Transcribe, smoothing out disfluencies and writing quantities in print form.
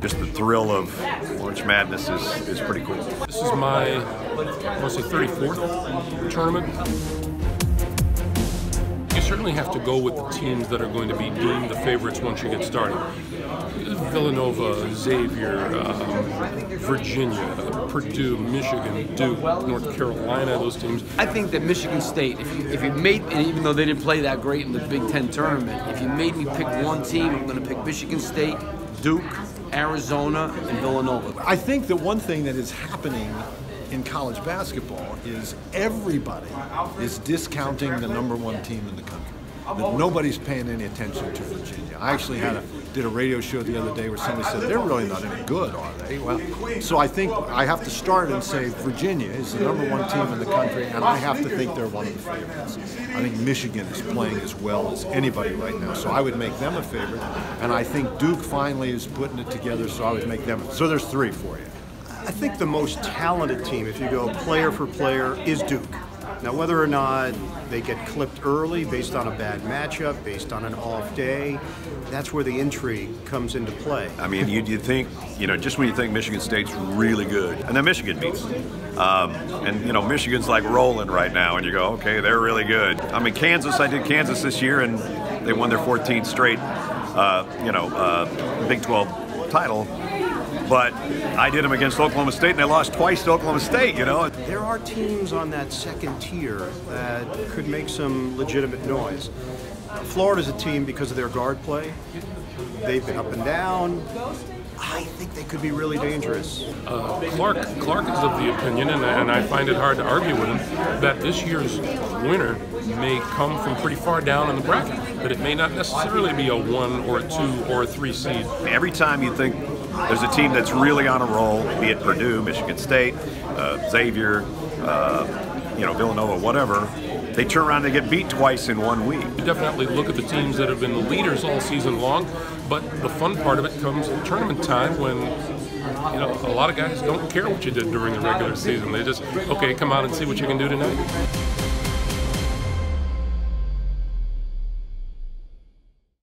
just the thrill of March Madness is pretty cool. This is my, I want to say 34th tournament. You certainly have to go with the teams that are going to be deemed the favorites once you get started. Villanova, Xavier, Virginia, Purdue, Michigan, Duke, North Carolina, those teams. I think that Michigan State, if you made, and even though they didn't play that great in the Big Ten tournament, if you made me pick one team, I'm going to pick Michigan State, Duke, Arizona, and Villanova. I think that one thing that is happening in college basketball is everybody is discounting the #1 team in the country. That nobody's paying any attention to Virginia. I actually did a radio show the other day where somebody said, they're really not any good, are they? Well, so I think I have to start and say Virginia is the #1 team in the country, and I have to think they're one of the favorites. I think Michigan is playing as well as anybody right now, so I would make them a favorite. And I think Duke finally is putting it together, so I would make them. So there's 3 for you. I think the most talented team, if you go player for player, is Duke. Now, whether or not they get clipped early based on a bad matchup, based on an off day, that's where the intrigue comes into play. I mean, you think, just when you think Michigan State's really good, and then Michigan beats them. And, Michigan's like rolling right now, and you go, okay, they're really good. I mean, I did Kansas this year, and they won their 14th straight, Big 12 title. But I did them against Oklahoma State, and they lost twice to Oklahoma State, There are teams on that second tier that could make some legitimate noise. Florida's a team because of their guard play. They've been up and down. I think they could be really dangerous. Clark is of the opinion, and I find it hard to argue with him, that this year's winner may come from pretty far down in the bracket, that it may not necessarily be a 1 or a 2 or a 3 seed. Every time you think there's a team that's really on a roll, be it Purdue, Michigan State, Xavier, Villanova, whatever, they turn around and they get beat twice in 1 week. You definitely look at the teams that have been the leaders all season long, but the fun part of it comes in tournament time when a lot of guys don't care what you did during the regular season. They just, okay, come out and see what you can do tonight.